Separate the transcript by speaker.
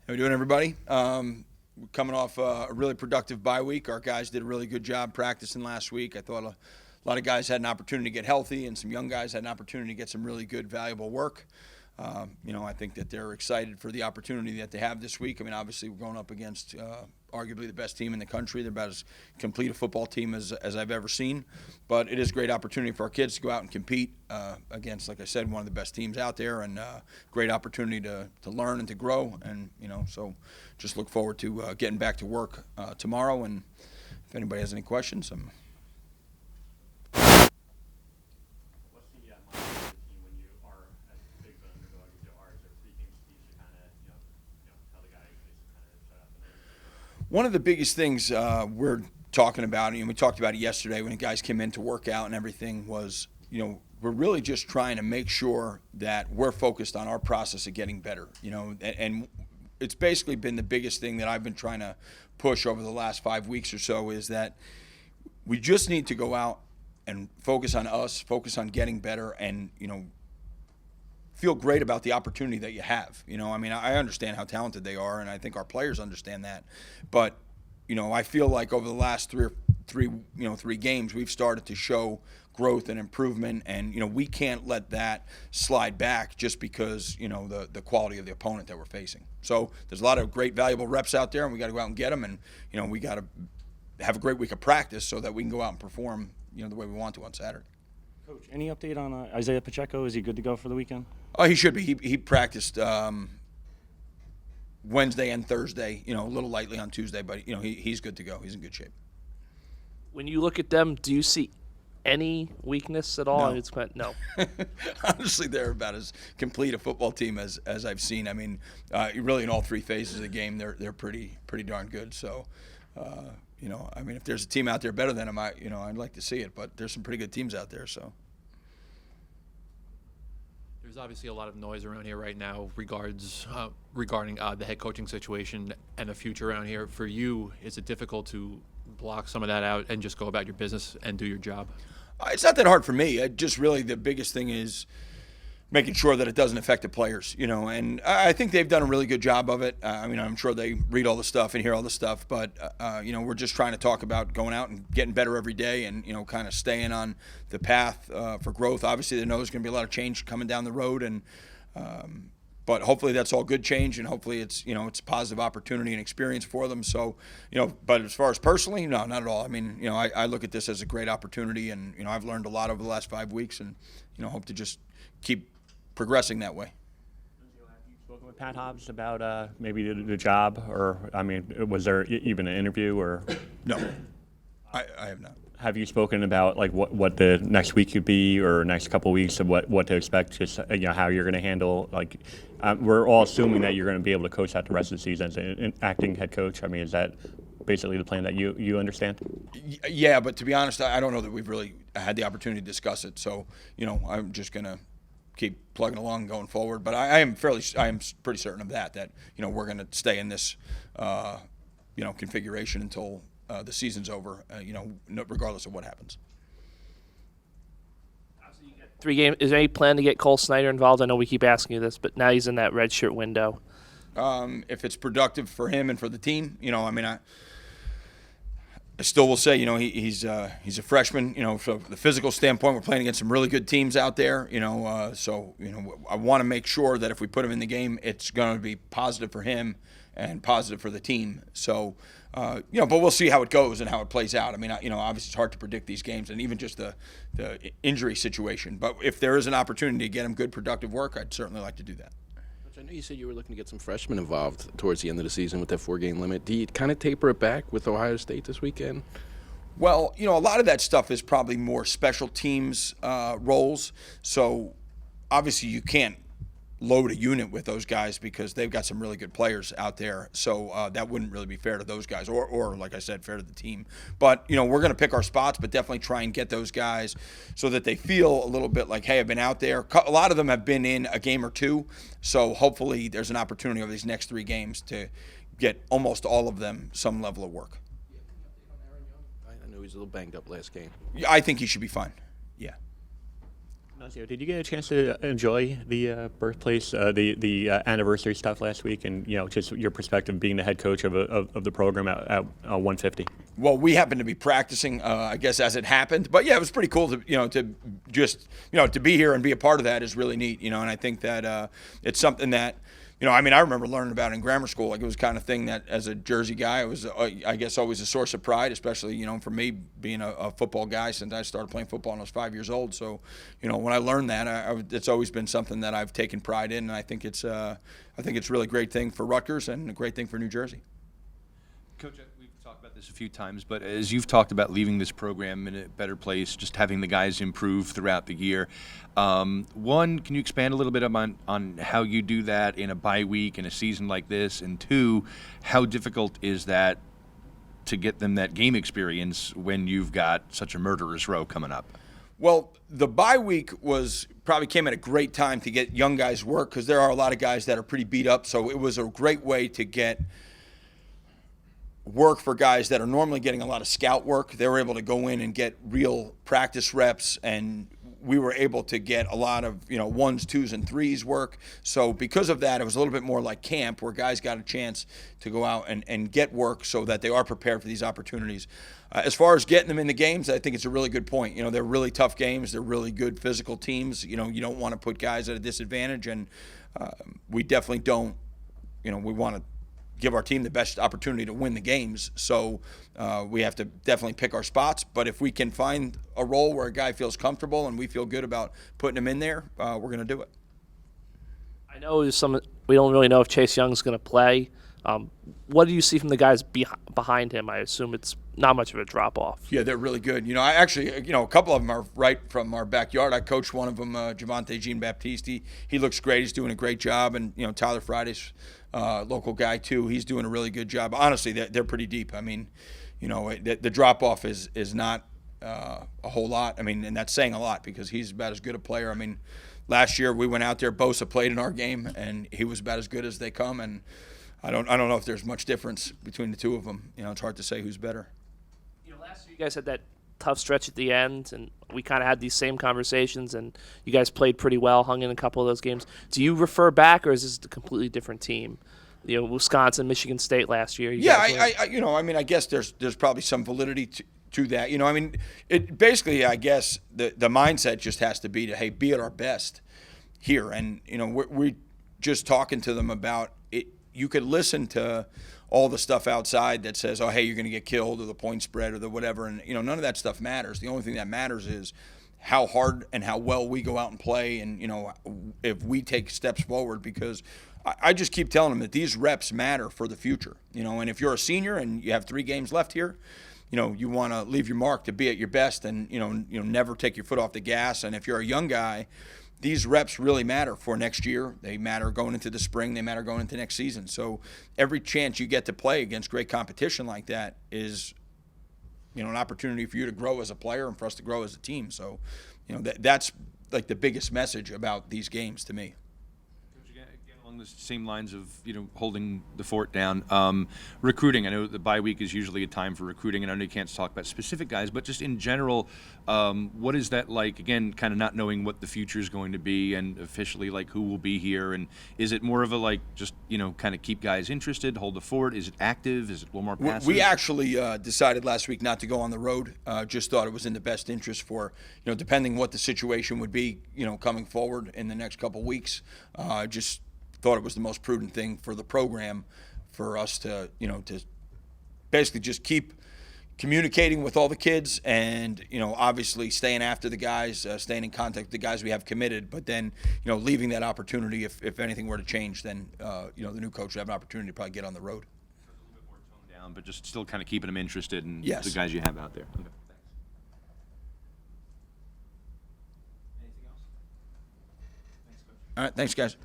Speaker 1: How we doing, everybody? We're coming off a really productive bye week. Our guys did a really good job practicing last week. I thought a lot of guys had an opportunity to get healthy, and some young guys had an opportunity to get some really good, valuable work. I think that they're excited for the opportunity that they have this week. I mean, obviously, we're going up against arguably the best team in the country. They're about as complete a football team as I've ever seen. But it is a great opportunity for our kids to go out and compete against, like I said, one of the best teams out there, and great opportunity to learn and to grow. And, so just look forward to getting back to work tomorrow. And if anybody has any questions, I'm
Speaker 2: What's the mindset of the team when you are as big of an underdog as you are? Is there pre-game speech to kind of, tell the guys to kind of shut up?
Speaker 1: One of the biggest things we're talking about, and we talked about it yesterday when the guys came in to work out and everything, was, we're really just trying to make sure that we're focused on our process of getting better, and it's basically been the biggest thing that I've been trying to push over the last 5 weeks or so, is that we just need to go out and focus on us, focus on getting better, and, feel great about the opportunity that you have. I understand how talented they are, and I think our players understand that. But, I feel like over the last three games, we've started to show growth and improvement, and, we can't let that slide back just because, the quality of the opponent that we're facing. So there's a lot of great, valuable reps out there, and we got to go out and get them, and, we got to have a great week of practice so that we can go out and perform, the way we want to on Saturday.
Speaker 3: Coach, any update on Isaiah Pacheco? Is he good to go for the weekend?
Speaker 1: Oh, he should be. He practiced Wednesday and Thursday, a little lightly on Tuesday, but, he's good to go. He's in good shape.
Speaker 4: When you look at them, do you see any weakness at all?
Speaker 1: No.
Speaker 4: No.
Speaker 1: Honestly, they're about as complete a football team as I've seen. I mean, really in all three phases of the game, they're pretty darn good. So, if there's a team out there better than them, I'd like to see it. But there's some pretty good teams out there. So.
Speaker 5: There's obviously a lot of noise around here right now regarding the head coaching situation and the future around here. For you, is it difficult to block some of that out and just go about your business and do your job?
Speaker 1: It's not that hard for me. Just really the biggest thing is making sure that it doesn't affect the players, and I think they've done a really good job of it. I'm sure they read all the stuff and hear all the stuff, but, we're just trying to talk about going out and getting better every day and, kind of staying on the path for growth. Obviously, they know there's going to be a lot of change coming down the road, and but hopefully that's all good change, and hopefully it's a positive opportunity and experience for them. So, but as far as personally, no, not at all. I look at this as a great opportunity, and, I've learned a lot over the last 5 weeks, and, hope to just keep progressing that way.
Speaker 3: Nunzio, have you spoken with Pat Hobbs about maybe the job, or was there even an interview, or?
Speaker 1: No, I have not.
Speaker 3: Have you spoken about what the next week could be, or next couple of weeks of what to expect? Just how you're going to handle we're all assuming that you're going to be able to coach out the rest of the season as an acting head coach. Is that basically the plan that you understand?
Speaker 1: Yeah, but to be honest, I don't know that we've really had the opportunity to discuss it. So I'm just going to keep plugging along going forward. But I am pretty certain of that we're going to stay in this configuration until the season's over, regardless of what happens.
Speaker 4: 3 games. Is there any plan to get Cole Snyder involved? I know we keep asking you this, but now he's in that red shirt window.
Speaker 1: If it's productive for him and for the team, I still will say, he's a freshman. From the physical standpoint, we're playing against some really good teams out there. So I want to make sure that if we put him in the game, it's going to be positive for him and positive for the team. So, but we'll see how it goes and how it plays out. Obviously it's hard to predict these games and even just the injury situation. But if there is an opportunity to get him good, productive work, I'd certainly like to do that.
Speaker 6: I know you said you were looking to get some freshmen involved towards the end of the season with that 4-game limit. Do you kind of taper it back with Ohio State this weekend?
Speaker 1: Well, a lot of that stuff is probably more special teams roles. So obviously you can't load a unit with those guys because they've got some really good players out there. So that wouldn't really be fair to those guys or like I said, fair to the team. But, we're going to pick our spots, but definitely try and get those guys so that they feel a little bit like, hey, I've been out there. A lot of them have been in a game or two. So hopefully there's an opportunity over these next 3 games to get almost all of them some level of work.
Speaker 6: I know he was a little banged up last game.
Speaker 1: I think he should be fine. Yeah.
Speaker 3: Nunzio, did you get a chance to enjoy the birthplace, the anniversary stuff last week, and just your perspective being the head coach of the program at 150?
Speaker 1: Well, we happened to be practicing, I guess, as it happened. But yeah, it was pretty cool to just to be here and be a part of that is really neat. And I think that it's something that I remember learning about in grammar school. Like, it was kind of thing that as a Jersey guy, it was I guess always a source of pride, especially for me being a football guy since I started playing football when I was 5 years old. So when I learned that, it's always been something that I've taken pride in, and I think it's really a great thing for Rutgers and a great thing for New Jersey.
Speaker 7: Coach, we've talked about this a few times, but as you've talked about leaving this program in a better place, just having the guys improve throughout the year, one, can you expand a little bit on how you do that in a bye week in a season like this? And two, how difficult is that to get them that game experience when you've got such a murderer's row coming up?
Speaker 1: Well, the bye week probably came at a great time to get young guys work, because there are a lot of guys that are pretty beat up. So it was a great way to get work for guys that are normally getting a lot of scout work. They were able to go in and get real practice reps, and we were able to get a lot of ones, twos, and threes work. So because of that, it was a little bit more like camp, where guys got a chance to go out and get work so that they are prepared for these opportunities. As far as getting them in the games, I think it's a really good point. They're really tough games. They're really good physical teams. You don't want to put guys at a disadvantage, and we definitely don't. We want to give our team the best opportunity to win the games. So we have to definitely pick our spots. But if we can find a role where a guy feels comfortable and we feel good about putting him in there, we're going to do it.
Speaker 4: I know we don't really know if Chase Young's going to play. What do you see from the guys behind him? I assume it's not much of a drop-off.
Speaker 1: Yeah, they're really good. I actually, a couple of them are right from our backyard. I coached one of them, Javante Jean-Baptiste. He looks great. He's doing a great job. And, Tyler Friday's local guy, too. He's doing a really good job. Honestly, they're pretty deep. I mean, the drop-off is not a whole lot. I mean, and that's saying a lot, because he's about as good a player. I mean, last year we went out there, Bosa played in our game, and he was about as good as they come. And I don't know if there's much difference between the two of them. It's hard to say who's better.
Speaker 4: Last year you guys had that tough stretch at the end, and we kind of had these same conversations, and you guys played pretty well, hung in a couple of those games. Do you refer back, or is this a completely different team? Wisconsin, Michigan State last year.
Speaker 1: I guess there's probably some validity to that. It basically, I guess the mindset just has to be to, hey, be at our best here, and we're just talking to them about it. You could listen to all the stuff outside that says, oh, hey, you're going to get killed, or the point spread, or the whatever. And, none of that stuff matters. The only thing that matters is how hard and how well we go out and play, and, if we take steps forward, because I just keep telling them that these reps matter for the future. And if you're a senior and you have 3 games left here, you want to leave your mark to be at your best, and, never take your foot off the gas. And if you're a young guy, these reps really matter for next year. They matter going into the spring. They matter going into next season. So every chance you get to play against great competition like that is, an opportunity for you to grow as a player and for us to grow as a team. So, that's like the biggest message about these games to me.
Speaker 7: Along the same lines of holding the fort down, recruiting. I know the bye week is usually a time for recruiting, and I know you can't talk about specific guys, but just in general, what is that like? Again, kind of not knowing what the future is going to be, and officially like who will be here, and is it more of a just kind of keep guys interested, hold the fort? Is it active? Is it a little more passive?
Speaker 1: We actually decided last week not to go on the road. Just thought it was in the best interest for depending what the situation would be coming forward in the next couple weeks. Just thought it was the most prudent thing for the program for us to to basically just keep communicating with all the kids, and obviously staying after the guys, staying in contact with the guys we have committed, but then leaving that opportunity if anything were to change, then the new coach would have an opportunity to probably get on the road.
Speaker 7: So it's a little bit more toned down, but just still kind of keeping them interested in
Speaker 1: Yes.
Speaker 7: the guys you have out there. Okay, thanks. Anything else? Thanks, Coach.
Speaker 1: All right, thanks, guys.